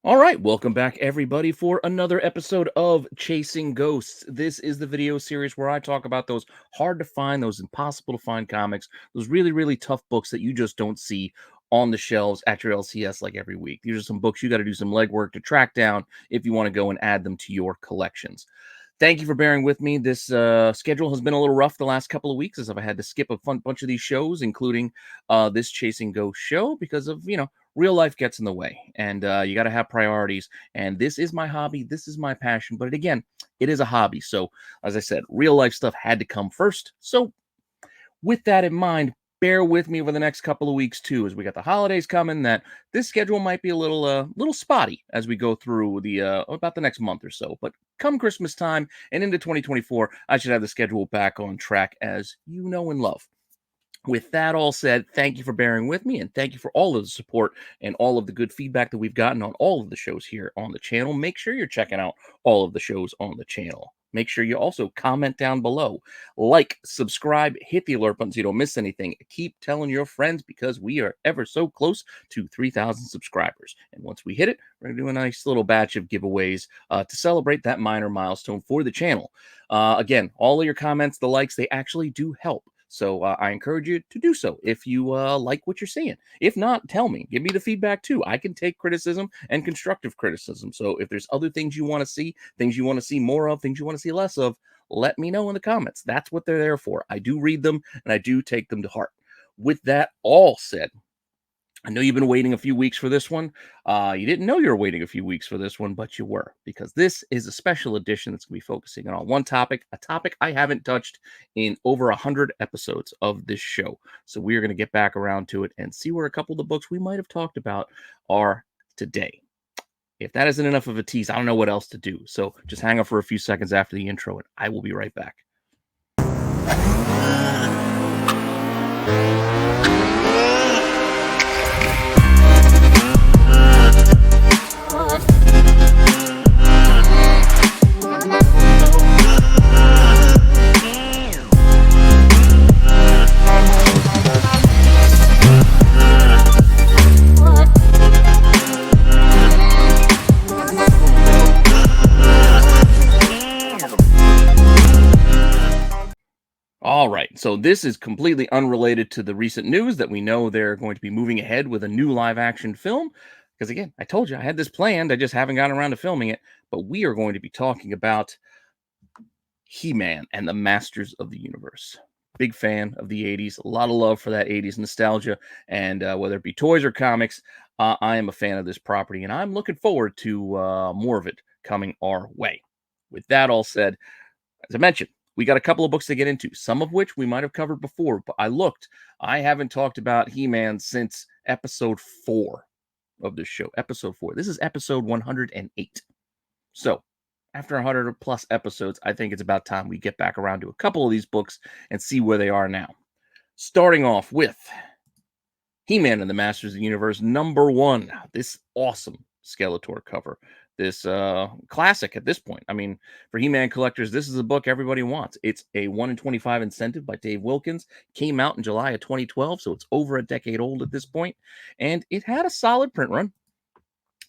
All right, welcome back, everybody, for another episode of Chasing Ghosts. This is the video series where I talk about those hard to find, those impossible to find comics, those really, really tough books that you just don't see on the shelves at your LCS like every week. These are some books you got to do some legwork to track down if you want to go and add them to your collections. Thank you for bearing with me. This schedule has been a little rough the last couple of weeks as I've had to skip a bunch of these shows, including this Chasing Ghost show because of, real life gets in the way and you got to have priorities. And this is my hobby. This is my passion. But again, it is a hobby. So, as I said, real life stuff had to come first. So, with that in mind, bear with me over the next couple of weeks too, as we got the holidays coming. That this schedule might be a little spotty as we go through the about the next month or so. But come Christmas time and into 2024, I should have the schedule back on track, as you know and love. With that all said, thank you for bearing with me and thank you for all of the support and all of the good feedback that we've gotten on all of the shows here on the channel. Make sure you're checking out all of the shows on the channel. Make sure you also comment down below, like, subscribe, hit the alert button so you don't miss anything. Keep telling your friends because we are ever so close to 3,000 subscribers. And once we hit it, we're going to do a nice little batch of giveaways to celebrate that minor milestone for the channel. Again, all of your comments, the likes, they actually do help. So I encourage you to do so if you like what you're seeing. If not, tell me. Give me the feedback too. I can take criticism and constructive criticism. So if there's other things you want to see, things you want to see more of, things you want to see less of, let me know in the comments. That's what they're there for. I do read them and I do take them to heart. With that all said, I know you've been waiting a few weeks for this one. You didn't know you were waiting a few weeks for this one, but you were, because this is a special edition that's going to be focusing on one topic, a topic I haven't touched in over 100 episodes of this show. So we are going to get back around to it and see where a couple of the books we might have talked about are today. If that isn't enough of a tease, I don't know what else to do. So just hang on for a few seconds after the intro, and I will be right back. All right, so this is completely unrelated to the recent news that we know they're going to be moving ahead with a new live action film. Because again, I told you I had this planned, I just haven't gotten around to filming it. But we are going to be talking about He-Man and the Masters of the Universe. Big fan of the 80s, a lot of love for that 80s nostalgia. And whether it be toys or comics, I am a fan of this property, and I'm looking forward to more of it coming our way. With that all said, as I mentioned, we got a couple of books to get into, some of which we might have covered before, but I haven't talked about He-Man since episode 4 of this show. Episode 4. This is episode 108. So, after 100 plus episodes, I think it's about time we get back around to a couple of these books and see where they are now. Starting off with He-Man and the Masters of the Universe, number 1. This awesome Skeletor cover. This classic at this point. I mean, for He-Man collectors, this is a book everybody wants. It's a 1 in 25 incentive by Dave Wilkins. Came out in July of 2012, so it's over a decade old at this point. And it had a solid print run.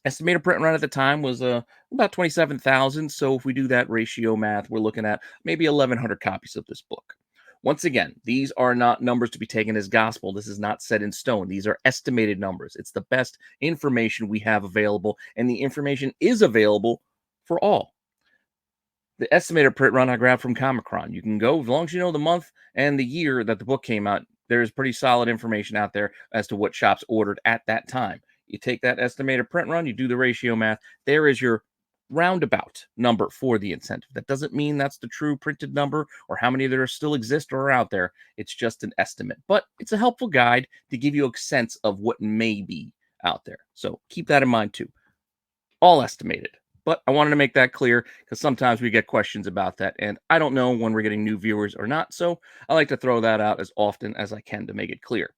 Estimated print run at the time was about 27,000. So if we do that ratio math, we're looking at maybe 1,100 copies of this book. Once again, these are not numbers to be taken as gospel. This is not set in stone. These are estimated numbers. It's the best information we have available, and the information is available for all. The estimated print run I grabbed from Comicron. You can go, as long as you know the month and the year that the book came out, there's pretty solid information out there as to what shops ordered at that time. You take that estimated print run, you do the ratio math, there is your roundabout number for the incentive. That doesn't mean that's the true printed number or how many there still exist or are out there. It's just an estimate, but it's a helpful guide to give you a sense of what may be out there. So keep that in mind too. All estimated, but I wanted to make that clear because sometimes we get questions about that, and I don't know when we're getting new viewers or not, so I like to throw that out as often as I can to make it clear.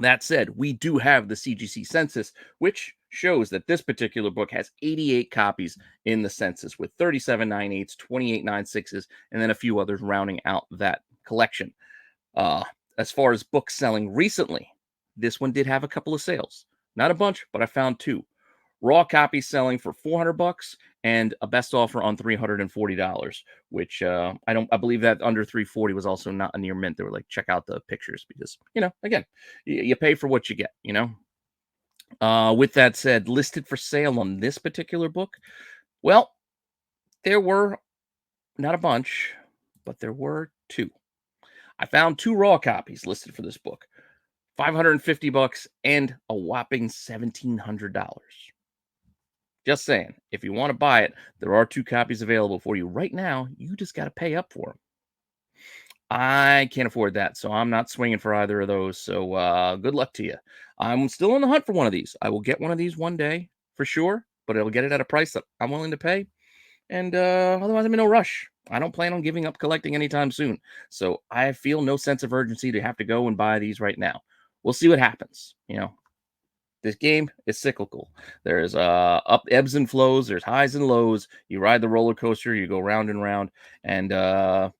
That said, we do have the CGC census, which shows that this particular book has 88 copies in the census with 37 9/8s, 28 9/6s, and then a few others rounding out that collection. As far as books selling recently, this one did have a couple of sales. Not a bunch, but I found 2. Raw copy selling for $400 and a best offer on $340, which I believe that under 340 was also not a near mint. They were like, check out the pictures because, again, you pay for what you get. With that said, listed for sale on this particular book, well, there were not a bunch, but there were two. I found two raw copies listed for this book, $550 and a whopping $1,700. Just saying, if you want to buy it, there are two copies available for you right now. You just got to pay up for them. I can't afford that, so I'm not swinging for either of those. So good luck to you. I'm still on the hunt for one of these. I will get one of these one day for sure, but I'll get it at a price that I'm willing to pay. And otherwise, I'm in no rush. I don't plan on giving up collecting anytime soon. So I feel no sense of urgency to have to go and buy these right now. We'll see what happens. This game is cyclical. There's up ebbs and flows. There's highs and lows. You ride the roller coaster. You go round and round, and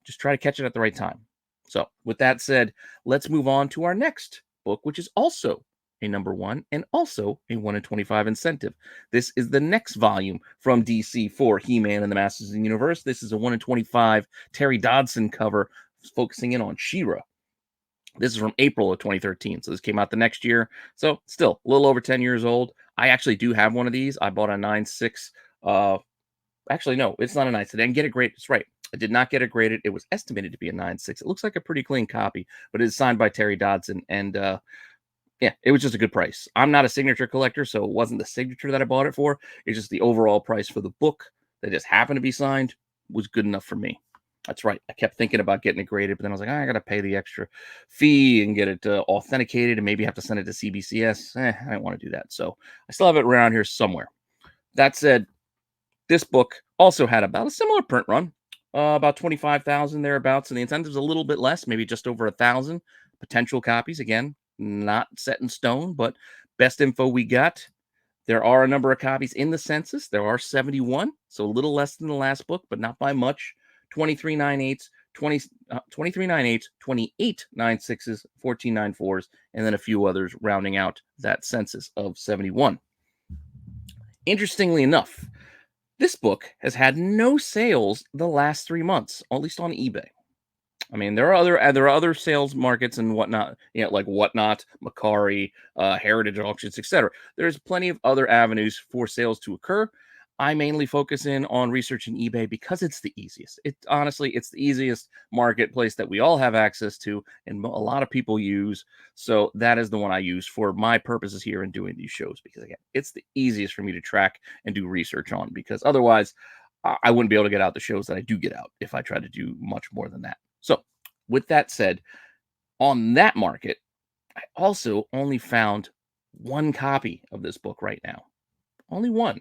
just try to catch it at the right time. So, with that said, let's move on to our next book, which is also a number one and also a 1 in 25 incentive. This is the next volume from DC for He-Man and the Masters of the Universe. This is a 1 in 25 Terry Dodson cover, focusing in on She-Ra. This is from April of 2013. So this came out the next year. So still a little over 10 years old. I actually do have one of these. I bought a 9.6. Actually, no, it's not a 9.6. I didn't get it graded. That's right. I did not get it graded. It was estimated to be a 9.6. It looks like a pretty clean copy, but it is signed by Terry Dodson. And yeah, it was just a good price. I'm not a signature collector, so it wasn't the signature that I bought it for. It's just the overall price for the book that just happened to be signed was good enough for me. That's right. I kept thinking about getting it graded, but then I was like, I got to pay the extra fee and get it authenticated and maybe have to send it to CBCS. I don't want to do that. So I still have it around here somewhere. That said, this book also had about a similar print run, about 25,000 thereabouts. And the incentive's a little bit less, maybe just over 1,000 potential copies. Again, not set in stone, but best info we got. There are a number of copies in the census. There are 71, so a little less than the last book, but not by much. 23 9/8s, 23 9/8s, 28 9/6s, 14 9/4s, and then a few others rounding out that census of 71. Interestingly enough, this book has had no sales the last 3 months, at least on eBay. I mean, there are other sales markets and whatnot, like Whatnot, Macari, Heritage Auctions, etc. There's plenty of other avenues for sales to occur. I mainly focus in on researching eBay because it's the easiest. It's the easiest marketplace that we all have access to, and a lot of people use. So that is the one I use for my purposes here in doing these shows because again, it's the easiest for me to track and do research on. Because otherwise, I wouldn't be able to get out the shows that I do get out if I try to do much more than that. So, with that said, on that market, I also only found one copy of this book right now. Only one.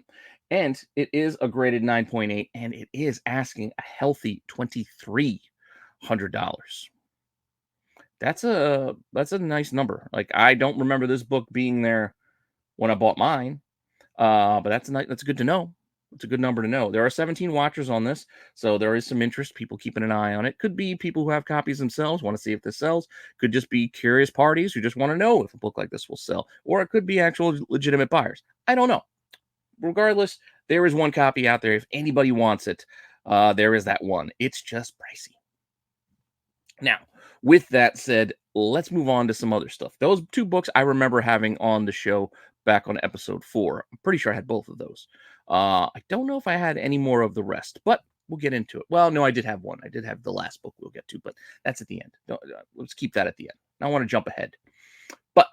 And it is a graded 9.8, and it is asking a healthy $2,300. That's a nice number. Like I don't remember this book being there when I bought mine. But that's good to know. It's a good number to know. There are 17 watchers on this, so there is some interest. People keeping an eye on it. Could be people who have copies themselves, want to see if this sells. Could just be curious parties who just want to know if a book like this will sell. Or it could be actual legitimate buyers. I don't know. Regardless, there is one copy out there. If anybody wants it, there is that one. It's just pricey. Now, with that said, let's move on to some other stuff. Those two books I remember having on the show back on episode 4. I'm pretty sure I had both of those. I don't know if I had any more of the rest, but we'll get into it. Well, no, I did have one. I did have the last book we'll get to, but that's at the end. Let's keep that at the end. I want to jump ahead. But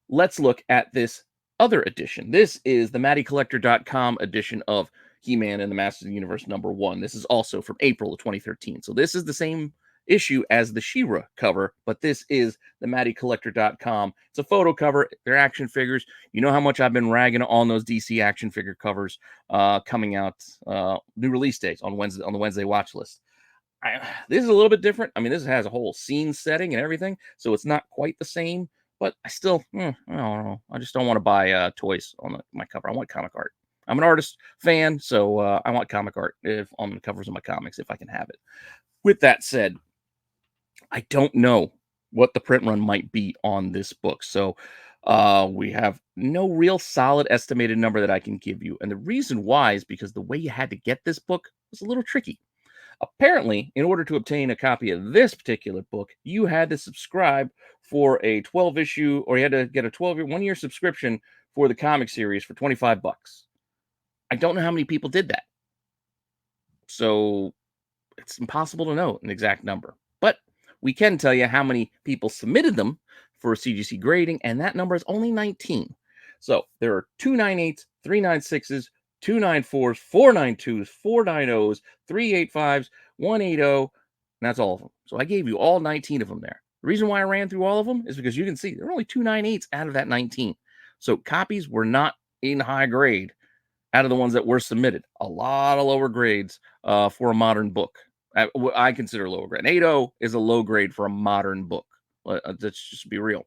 let's look at this other edition. This is the MattyCollector.com edition of He-Man and the Masters of the Universe #1. This is also from April of 2013. So this is the same issue as the She-Ra cover, but this is the MattyCollector.com. It's a photo cover. They're action figures. You know how much I've been ragging on those DC action figure covers coming out new release dates on Wednesday on the Wednesday watch list. This is a little bit different. I mean, this has a whole scene setting and everything, so it's not quite the same. But I still, I don't know. I just don't want to buy toys on my cover. I want comic art. I'm an artist fan, so I want comic art on the covers of my comics if I can have it. With that said, I don't know what the print run might be on this book. So We have no real solid estimated number that I can give you. And the reason why is because the way you had to get this book was a little tricky. Apparently, in order to obtain a copy of this particular book, you had to subscribe for a 12 issue, or you had to get a 1 year subscription for the comic series for 25 bucks. I don't know how many people did that. So it's impossible to know an exact number. But we can tell you how many people submitted them for CGC grading, and that number is only 19. So there are 298s, 396s, 294s, 492s, 490s, 385s, 180, and that's all of them. So I gave you all 19 of them there. The reason why I ran through all of them is because you can see there are only 298s out of that 19. So copies were not in high grade out of the ones that were submitted. A lot of lower grades for a modern book. What I consider lower grade. An 8.0 is a low grade for a modern book. Let's just be real.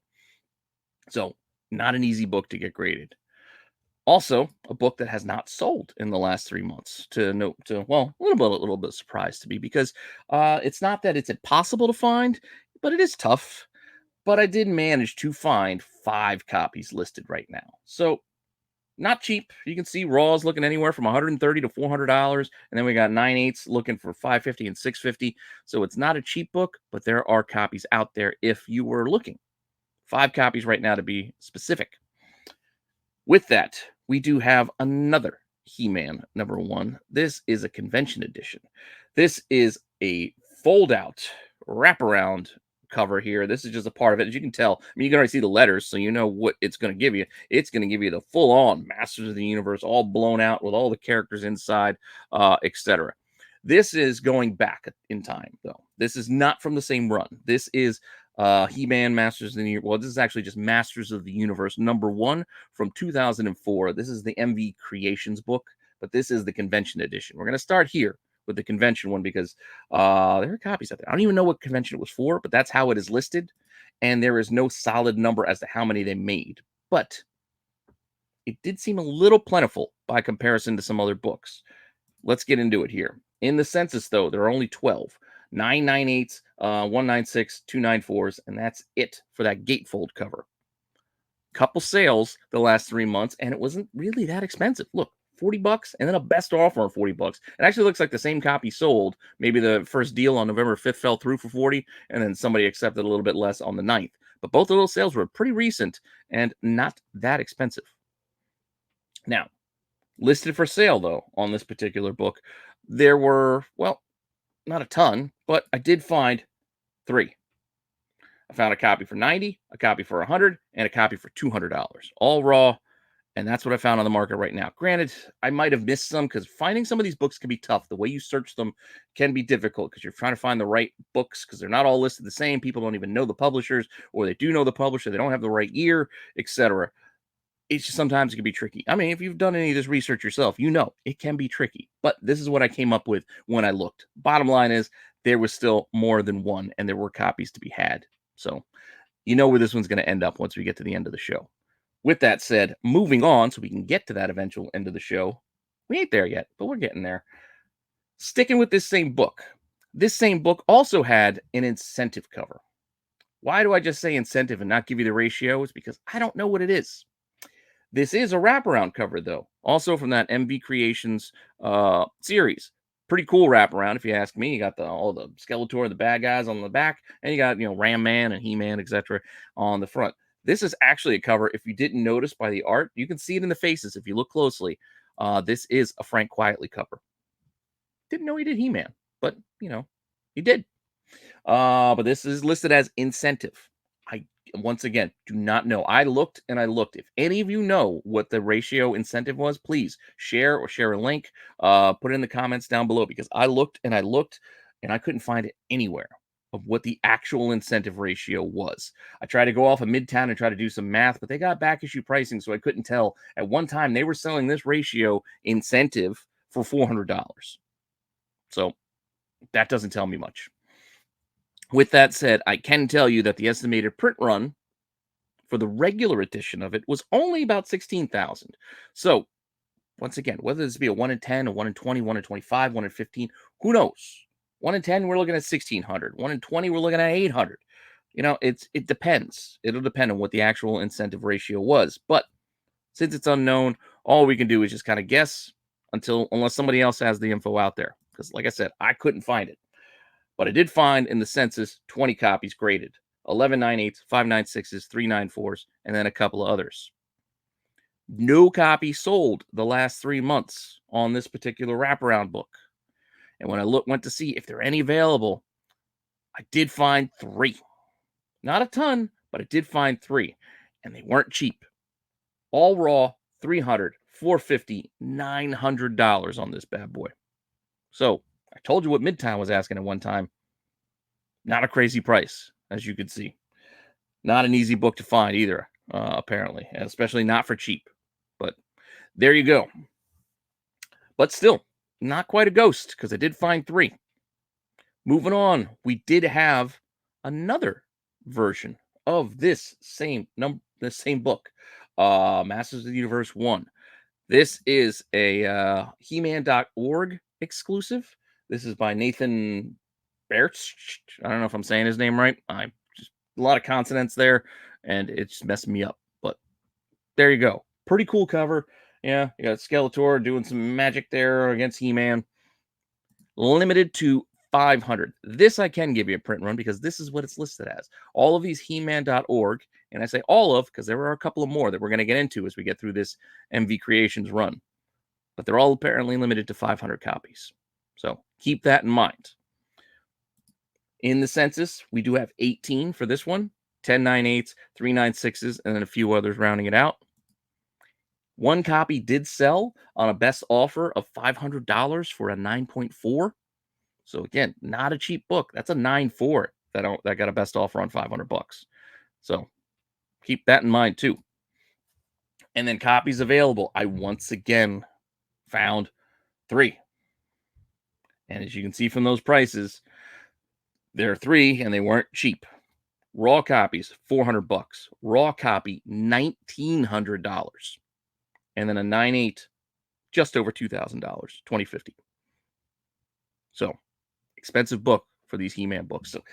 So, not an easy book to get graded. Also, a book that has not sold in the last 3 months. Well, a little bit surprised to me because it's not that it's impossible to find, but it is tough. But I did manage to find 5 copies listed right now. So not cheap. You can see Raws looking anywhere from $130 to $400, and then we got 9/8 looking for $550 and $650. So it's not a cheap book, but there are copies out there if you were looking. 5 copies right now to be specific. With that, we do have another He-Man #1. This is a convention edition. This is a fold-out wraparound cover here. This is just a part of it. As you can tell, I mean, you can already see the letters, so you know what it's going to give you. It's going to give you the full-on Masters of the Universe, all blown out with all the characters inside, etc. This is going back in time, though. This is not from the same run. This is He-Man Masters of the Universe. Well, this is actually just Masters of the Universe #1 from 2004. This is the MV Creations book, but this is the convention edition. We're going to start here with the convention one because there are copies out there. I don't even know what convention it was for, but that's how it is listed. And there is no solid number as to how many they made. But it did seem a little plentiful by comparison to some other books. Let's get into it here. In the census, though, there are only 12. 998s, 196, 294s, and that's it for that gatefold cover. Couple sales the last 3 months, and it wasn't really that expensive. Look, 40 bucks and then a best offer on 40 bucks. It actually looks like the same copy sold. Maybe the first deal on November 5th fell through for 40, and then somebody accepted a little bit less on the 9th. But both of those sales were pretty recent and not that expensive. Now, listed for sale, though, on this particular book, there were, well, not a ton, but I did find 3. I found a copy for 90, a copy for 100, and a copy for $200, all raw. And that's what I found on the market right now. Granted, I might have missed some because finding some of these books can be tough. The way you search them can be difficult because you're trying to find the right books because they're not all listed the same. People don't even know the publishers, or they do know the publisher. They don't have the right year, etc. It's just sometimes it can be tricky. I mean, if you've done any of this research yourself, you know it can be tricky. But this is what I came up with when I looked. Bottom line is there was still more than one, and there were copies to be had. So you know where this one's going to end up once we get to the end of the show. With that said, moving on so we can get to that eventual end of the show. We ain't there yet, but we're getting there. Sticking with this same book. This same book also had an incentive cover. Why do I just say incentive and not give you the ratio? It's because I don't know what it is. This is a wraparound cover, though, also from that MV Creations series. Pretty cool wraparound, if you ask me. You got all the Skeletor, the bad guys on the back, and you got Ram Man and He Man, etc. on the front. This is actually a cover. If you didn't notice by the art, you can see it in the faces if you look closely. This is a Frank Quietly cover. Didn't know he did He Man, but he did. But this is listed as incentive. I once again do not know. I looked and I looked. If any of you know what the ratio incentive was, please share or share a link. Put it in the comments down below because I looked and I couldn't find it anywhere of what the actual incentive ratio was. I tried to go off of Midtown and try to do some math, but they got back issue pricing, so I couldn't tell. At one time, they were selling this ratio incentive for $400. So that doesn't tell me much. With that said, I can tell you that the estimated print run for the regular edition of it was only about 16,000. So, once again, whether this be a 1 in 10, a 1 in 20, 1 in 25, 1 in 15, who knows? 1 in 10, we're looking at 1,600. 1 in 20, we're looking at 800. it depends. It'll depend on what the actual incentive ratio was. But since it's unknown, all we can do is just kind of guess unless somebody else has the info out there. Because like I said, I couldn't find it. But I did find in the census 20 copies graded, 11 9/8, 5 9/6, 3 9/4, and then a couple of others. No copy sold the last 3 months on this particular wraparound book. And when I went to see if there are any available, I did find 3. Not a ton, but I did find 3. And they weren't cheap. All raw, $300, $450, $900 on this bad boy. So I told you what Midtown was asking at one time. Not a crazy price, as you can see. Not an easy book to find either, apparently, especially not for cheap. But there you go. But still, not quite a ghost, because I did find 3. Moving on, we did have another version of this same book, Masters of the Universe 1. This is a He-Man.org exclusive. This is by Nathan Bertsch. I don't know if I'm saying his name right. I just a lot of consonants there, and it's messing me up. But there you go. Pretty cool cover. Yeah, you got Skeletor doing some magic there against He-Man. Limited to 500. This I can give you a print run because this is what it's listed as. All of these He-Man.org, and I say all of because there are a couple of more that we're going to get into as we get through this MV Creations run. But they're all apparently limited to 500 copies. So keep that in mind. In the census, we do have 18 for this one, 10 9/8, 3 9/6, and then a few others rounding it out. One copy did sell on a best offer of $500 for a 9.4. So again, not a cheap book. That's a 9.4 that got a best offer on $500. So keep that in mind too. And then copies available. I once again found 3. And as you can see from those prices, there are 3 and they weren't cheap. Raw copies, $400. Raw copy, $1,900. And then a 9.8, just over $2,000, $2,050. So expensive book for these He-Man books. So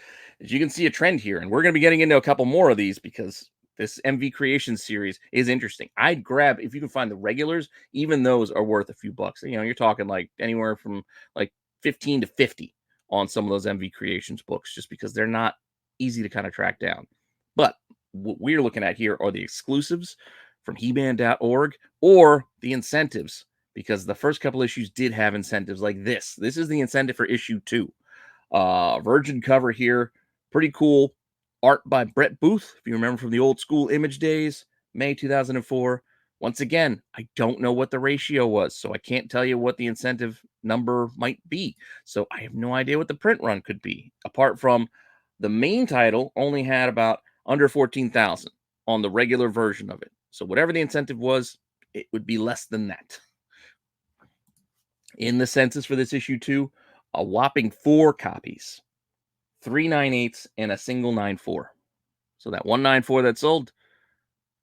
as you can see a trend here, and we're going to be getting into a couple more of these because this MV Creations series is interesting. I'd grab, if you can find the regulars, even those are worth a few bucks. You're talking like anywhere from like 15 to 50 on some of those MV Creations books, just because they're not easy to kind of track down. But what we're looking at here are the exclusives from He-Man.org or the incentives, because the first couple issues did have incentives like this. This is the incentive for issue 2. Virgin cover here. Pretty cool. Art by Brett Booth, if you remember from the old school Image days, May 2004. Once again, I don't know what the ratio was, so I can't tell you what the incentive number might be. So I have no idea what the print run could be, apart from the main title only had about under 14,000 on the regular version of it. So whatever the incentive was, it would be less than that. In the census for this issue 2, a whopping 4 copies, 3 9/8 and a single 9.4. So that 1.94 that sold.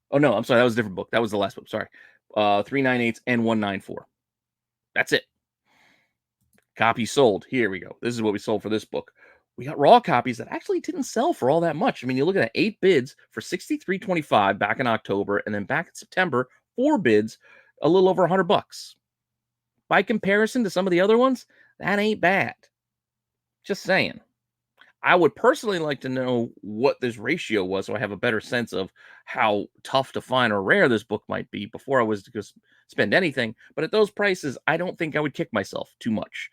Oh no, I'm sorry, that was a different book. That was the last book. Sorry, 3 9/8 and 1.94. That's it. Copies sold. Here we go. This is what we sold for this book. We got raw copies that actually didn't sell for all that much. I mean, you look at 8 bids for $63.25 back in October, and then back in September, 4 bids, a little over $100. By comparison to some of the other ones, that ain't bad. Just saying. I would personally like to know what this ratio was so I have a better sense of how tough to find or rare this book might be before I was to spend anything. But at those prices, I don't think I would kick myself too much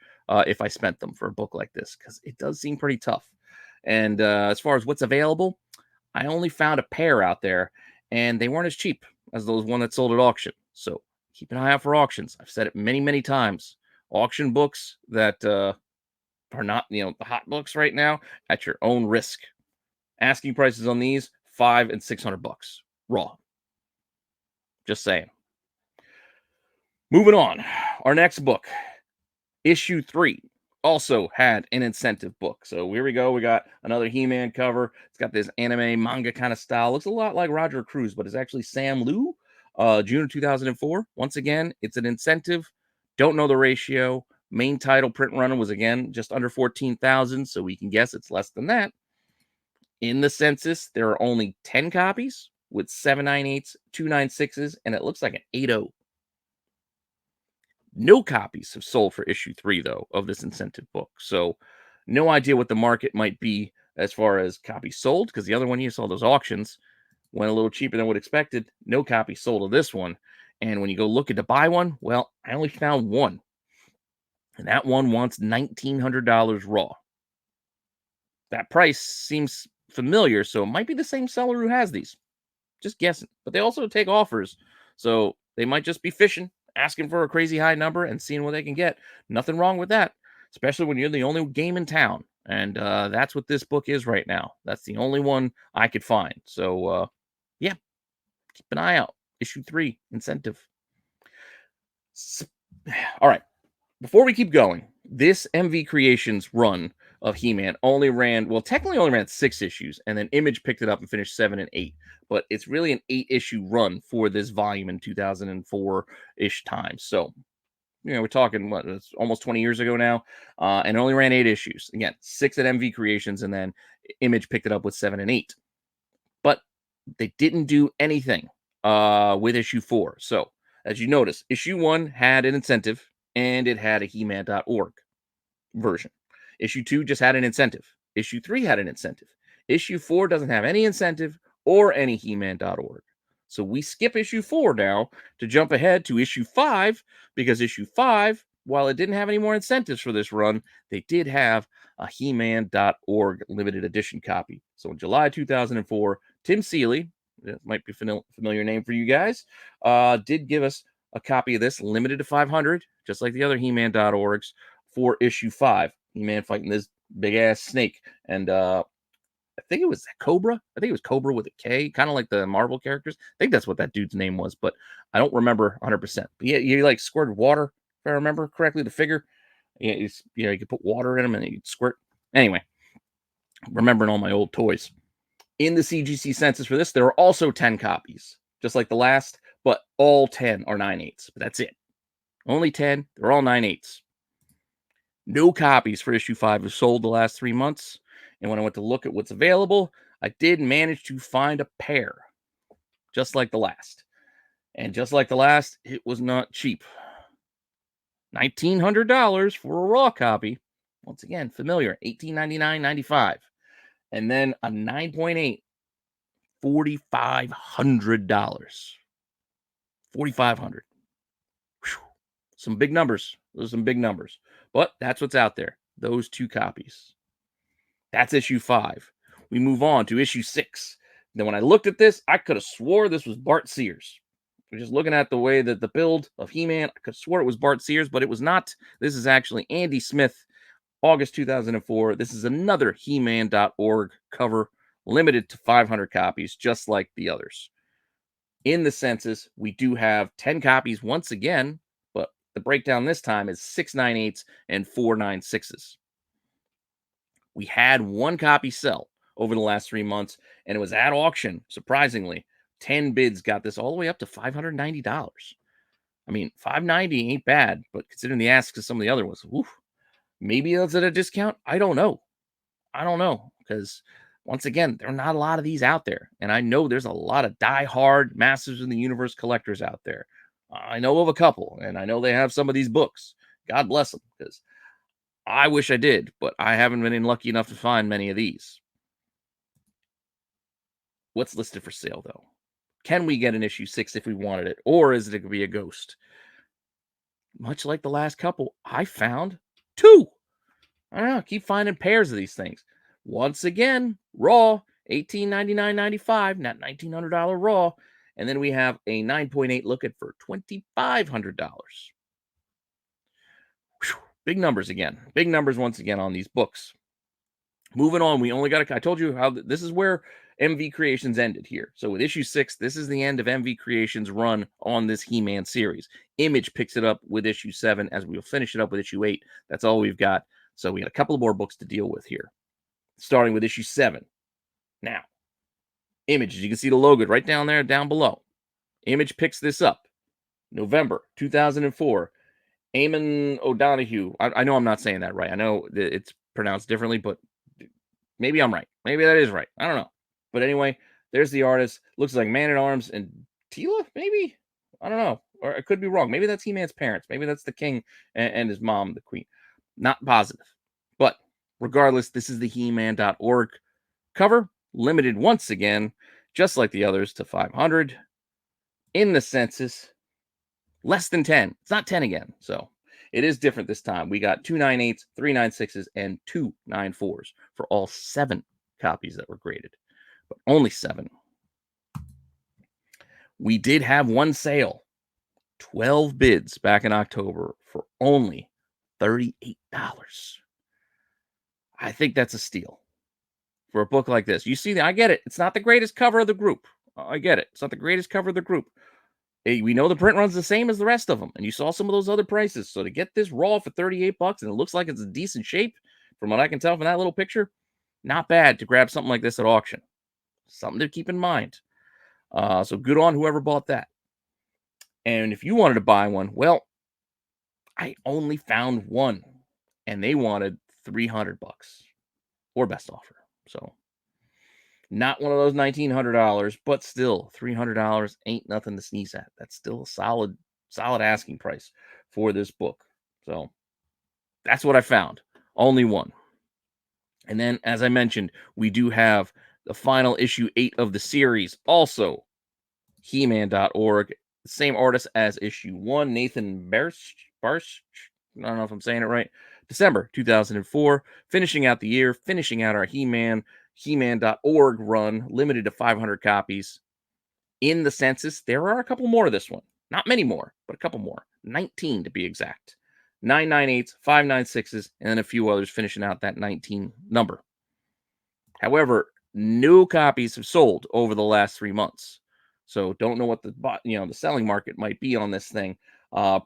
if I spent them for a book like this, because it does seem pretty tough. And as far as what's available, I only found a pair out there, and they weren't as cheap as those one that sold at auction. So keep an eye out for auctions. I've said it many, many times. Auction books that are not, the hot books right now, at your own risk. Asking prices on these, $500 and $600 raw. Just saying. Moving on. Our next book, issue 3, also had an incentive book. So here we go. We got another He-Man cover. It's got this anime manga kind of style. Looks a lot like Roger Cruz, but it's actually Sam Liu. June of 2004. Once again, it's an incentive. Don't know the ratio. Main title print run was again just under 14,000, so we can guess it's less than that. In the census, there are only 10 copies with 798s, 296s, and it looks like an 80. No copies have sold for issue 3, though, of this incentive book. So, no idea what the market might be as far as copies sold, because the other one you saw those auctions went a little cheaper than what expected. No copies sold of this one. And when you go looking to buy one, well, I only found one. And that one wants $1,900 raw. That price seems familiar, so it might be the same seller who has these. Just guessing. But they also take offers. So they might just be fishing, asking for a crazy high number and seeing what they can get. Nothing wrong with that, especially when you're the only game in town. And that's what this book is right now. That's the only one I could find. So, yeah, keep an eye out. Issue 3, incentive. All right. Before we keep going, this MV Creations run of He-Man only ran, well, technically only ran 6 issues, and then Image picked it up and finished 7 and 8. But it's really an 8-issue run for this volume in 2004-ish time. So, we're talking, what, it's almost 20 years ago now, and it only ran 8 issues. Again, 6 at MV Creations, and then Image picked it up with 7 and 8. But they didn't do anything with issue 4. So, as you notice, issue 1 had an incentive, and it had a He-Man.org version. Issue 2 just had an incentive. Issue 3 had an incentive. Issue 4 doesn't have any incentive or any He-Man.org. So we skip issue 4 now to jump ahead to issue 5, because issue 5, while it didn't have any more incentives for this run, they did have a He-Man.org limited edition copy. So in July 2004, Tim Seeley, that might be a familiar name for you guys, did give us a copy of this limited to 500, just like the other He-Man.orgs, for issue 5. He-Man fighting this big ass snake. And I think it was Cobra. I think it was Cobra with a K, kind of like the Marvel characters. I think that's what that dude's name was, but I don't remember 100%. But yeah, you like squirted water, if I remember correctly, the figure. Yeah, you could put water in them and you'd squirt. Anyway, remembering all my old toys. In the CGC census for this, there are also 10 copies, just like the last, but all 10 are 9/8. But that's it. Only 10. They're all 9/8. No copies for issue 5 have sold the last 3 months. And when I went to look at what's available, I did manage to find a pair, just like the last. And just like the last, it was not cheap. $1,900 for a raw copy. Once again, familiar. $18.99.95. And then a 9.8, $4,500. $4,500. Some big numbers. Those are some big numbers. But that's what's out there. Those 2 copies. That's issue 5. We move on to issue 6. Then when I looked at this, I could have swore this was Bart Sears. We're just looking at the way that the build of He-Man, I could have swore it was Bart Sears, but it was not. This is actually Andy Smith, August 2004. This is another He-Man.org cover, limited to 500 copies, just like the others. In the census, we do have 10 copies once again, but the breakdown this time is 6 9/8s and 4 9/6s. We had 1 copy sell over the last 3 months, and it was at auction, surprisingly. 10 bids got this all the way up to $590. I mean, $590 ain't bad, but considering the asks of some of the other ones, oof, maybe it's at a discount. I don't know. Because once again, there are not a lot of these out there. And I know there's a lot of die-hard Masters of the Universe collectors out there. I know of a couple, and I know they have some of these books. God bless them, because I wish I did, but I haven't been lucky enough to find many of these. What's listed for sale, though? Can we get an issue 6 if we wanted it? Or is it going to be a ghost? Much like the last couple, I found 2. I don't know. Keep finding pairs of these things. Once again, raw, $1899.95, not $1,900 raw. And then we have a 9.8 looking for $2,500. Big numbers again. Big numbers once again on these books. Moving on, we only got I told you how this is where MV Creations ended here. So with issue 6, this is the end of MV Creations' run on this He-Man series. Image picks it up with issue 7, as we'll finish it up with issue 8. That's all we've got. So we got a couple of more books to deal with here, starting with issue 7. Now, Image, you can see the logo right down there, down below. Image picks this up, November 2004. Eamon O'Donoghue. I know I'm not saying that right. I know that it's pronounced differently, but Maybe I'm right. Maybe that is right. I don't know. But anyway, there's the artist. Looks like Man at Arms and Tila, maybe? I don't know. Or I could be wrong. Maybe that's He-Man's parents. Maybe that's the king and his mom, the queen. Not positive. But regardless, this is the He-Man.org cover, limited once again, just like the others, to 500. In the census, less than 10. It's not 10 again. So it is different this time. We got 298s, 396s, and 294s for all 7 copies that were graded, but only 7. We did have one sale, 12 bids back in October for only $38. I think that's a steal for a book like this. You see, I get it. It's not the greatest cover of the group. I get it. It's not the greatest cover of the group. Hey, we know the print run's the same as the rest of them, and you saw some of those other prices. So to get this raw for $38, and it looks like it's in decent shape, from what I can tell from that little picture, not bad to grab something like this at auction. Something to keep in mind. So good on whoever bought that. And if you wanted to buy one, well, I only found one, and they wanted $300 or best offer. So not one of those $1,900, but still $300 ain't nothing to sneeze at. That's still a solid asking price for this book. So that's what I found. Only one. And then, as I mentioned, we do have the final issue 8 of the series, also He-Man.org. Same artist as issue 1, Nathan Barsh. I don't know if I'm saying it right. December 2004, finishing out the year, finishing out our He-Man.org run, limited to 500 copies. In the census, there are a couple more of this one. Not many more, but a couple more. 19 to be exact. 998s, 596s, and then a few others finishing out that 19 number. However, no copies have sold over the last 3 months. So don't know what the selling market might be on this thing.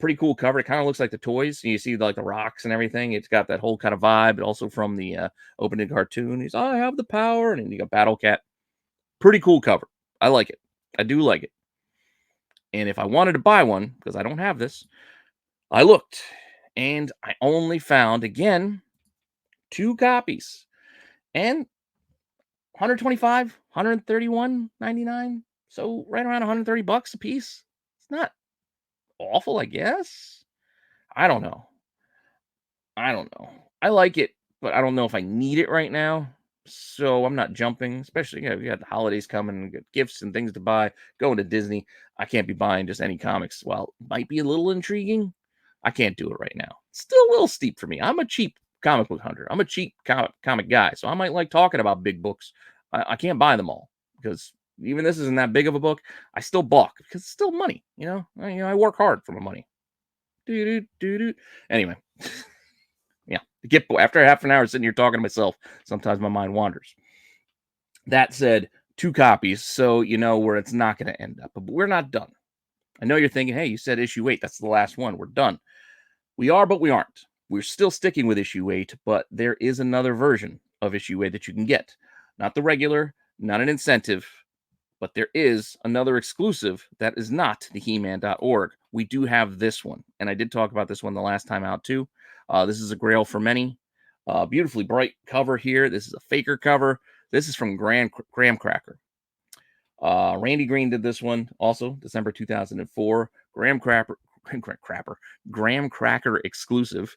Pretty cool cover. It kind of looks like the toys. You see like the rocks and everything. It's got that whole kind of vibe, but also from the opening cartoon. He's, I have the power, and then you got Battle Cat. Pretty cool cover. I like it. I do like it. And if I wanted to buy one, because I don't have this, I looked, and I only found, again, 2 copies. And 125, 131.99. So right around $130 a piece. It's not awful, I guess. I don't know. I like it, but I don't know if I need it right now. So I'm not jumping, especially we got the holidays coming and got gifts and things to buy. Going to Disney, I can't be buying just any comics. Well, it might be a little intriguing. I can't do it right now. It's still a little steep for me. I'm a cheap comic book hunter. I'm a cheap comic guy. So I might like talking about big books. I can't buy them all because even this isn't that big of a book. I still balk because it's still money. I work hard for my money. Anyway, yeah. After half an hour sitting here talking to myself, sometimes my mind wanders. That said, 2 copies, so you know where it's not going to end up. But we're not done. I know you're thinking, hey, you said issue 8. That's the last one. We're done. We are, but we aren't. We're still sticking with issue 8, but there is another version of issue 8 that you can get. Not the regular, not an incentive, but there is another exclusive that is not the He-Man.org. We do have this one, and I did talk about this one the last time out too. This is a Grail for Many. Beautifully bright cover here. This is a faker cover. This is from Graham Cracker. Randy Green did this one also, December 2004. Graham Cracker exclusive.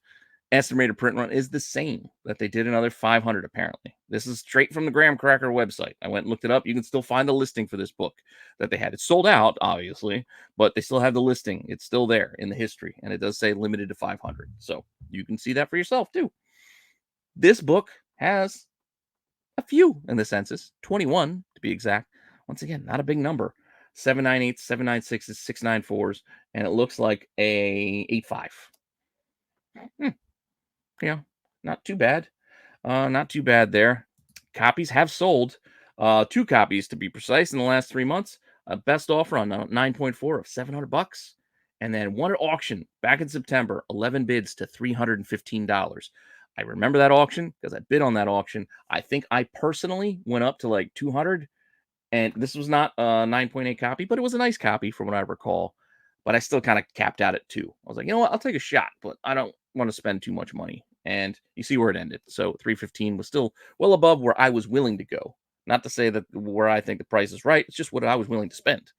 Estimated print run is the same that they did another 500 apparently. This is straight from the Graham Cracker website. I went and looked it up. You can still find the listing for this book that they had. It's sold out, obviously, but they still have the listing. It's still there in the history, and it does say limited to 500. So you can see that for yourself too. This book has a few in the census, 21 to be exact. Once again, not a big number. 798s, 796s, 694s, and it looks like a 85. Not too bad. Not too bad there. Copies have sold. 2 copies to be precise in the last 3 months. Best offer on 9.4 of $700. And then one at auction back in September, 11 bids to $315. I remember that auction because I bid on that auction. I think I personally went up to like 200. And this was not a 9.8 copy, but it was a nice copy from what I recall. But I still kind of capped out at 2. I was like, you know what? I'll take a shot, but I don't want to spend too much money and you see where it ended. So 315 was still well above where I was willing to go. Not to say that where I think the price is right, it's just what I was willing to spend.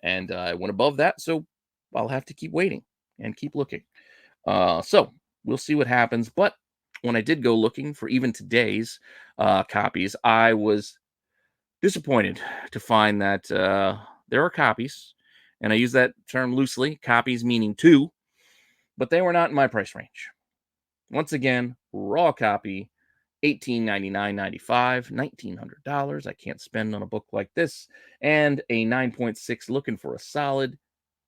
And I went above that, so I'll have to keep waiting and keep looking. So we'll see what happens. But when I did go looking for even today's copies, I was disappointed to find that there are copies, and I use that term loosely, copies meaning two, but they were not in my price range. Once again, raw copy, 1899.95, $1,900. I can't spend on a book like this, and a 9.6 looking for a solid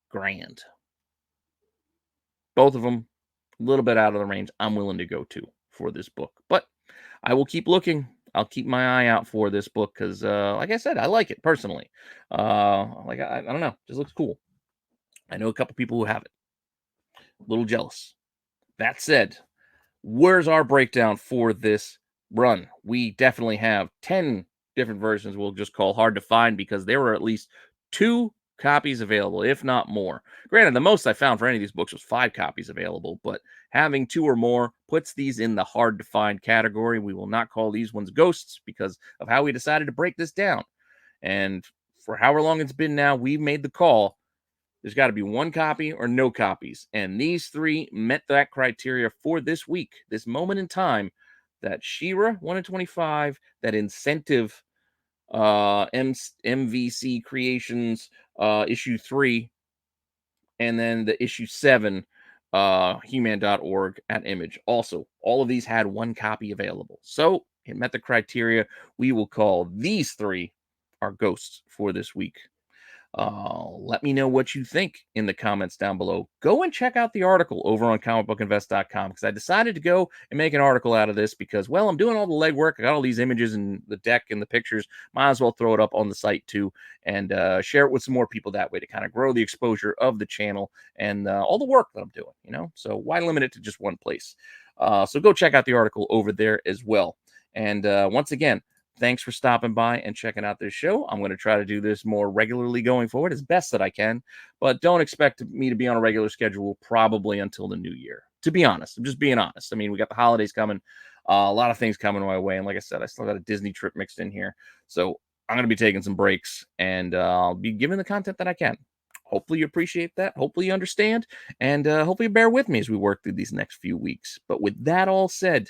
grand. Both of them a little bit out of the range I'm willing to go to for this book, but I will keep looking. I'll keep my eye out for this book because, like I said, I like it personally. I don't know, just looks cool. I know a couple people who have it. A little jealous. That said, where's our breakdown for this run? We definitely have 10 different versions we'll just call hard to find because there were at least 2 copies available, if not more. Granted, the most I found for any of these books was 5 copies available, but having 2 or more puts these in the hard to find category. We will not call these ones ghosts because of how we decided to break this down. And for however long it's been now, we've made the call. There's got to be 1 copy or no copies. And these 3 met that criteria for this week, this moment in time. That She-Ra 1 in 25, that Incentive MVC Creations issue 3, and then the issue 7 He-Man.org at Image. Also, all of these had 1 copy available. So it met the criteria. We will call these 3 our ghosts for this week. Let me know what you think in the comments down below. Go and check out the article over on comicbookinvest.com because I decided to go and make an article out of this because, well, I'm doing all the legwork. I got all these images and the deck and the pictures. Might as well throw it up on the site too and share it with some more people that way to kind of grow the exposure of the channel and all the work that I'm doing, So why limit it to just one place? So go check out the article over there as well. And once again, thanks for stopping by and checking out this show. I'm going to try to do this more regularly going forward as best that I can, but don't expect me to be on a regular schedule probably until the new year. To be honest, I'm just being honest. I mean, we got the holidays coming, a lot of things coming my way. And like I said, I still got a Disney trip mixed in here. So I'm going to be taking some breaks and I'll be giving the content that I can. Hopefully you appreciate that. Hopefully you understand. And hopefully you bear with me as we work through these next few weeks. But with that all said,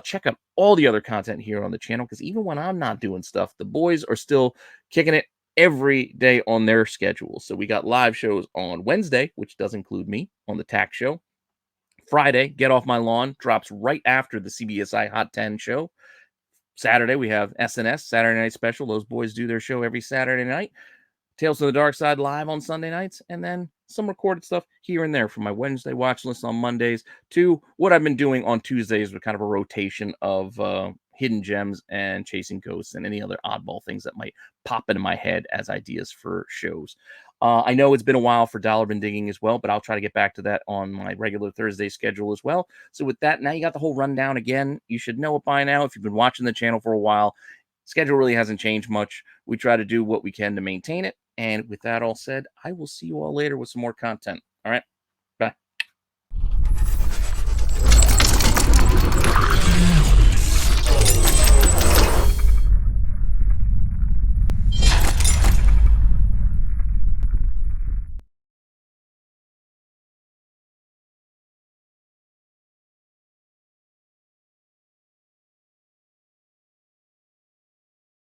check out all the other content here on the channel because even when I'm not doing stuff, the boys are still kicking it every day on their schedule. So we got live shows on Wednesday, which does include me on the Tax Show. Friday, Get Off My Lawn drops right after the CBSI Hot 10 show. Saturday, we have SNS, Saturday Night Special. Those boys do their show every Saturday night. Tales from the Dark Side live on Sunday nights, and then some recorded stuff here and there from my Wednesday watch list on Mondays to what I've been doing on Tuesdays with kind of a rotation of hidden gems and chasing ghosts and any other oddball things that might pop into my head as ideas for shows. I know it's been a while for Dollar Bin Digging as well, but I'll try to get back to that on my regular Thursday schedule as well. So with that, now you got the whole rundown again. You should know it by now if you've been watching the channel for a while. Schedule really hasn't changed much. We try to do what we can to maintain it. And with that all said, I will see you all later with some more content. All right.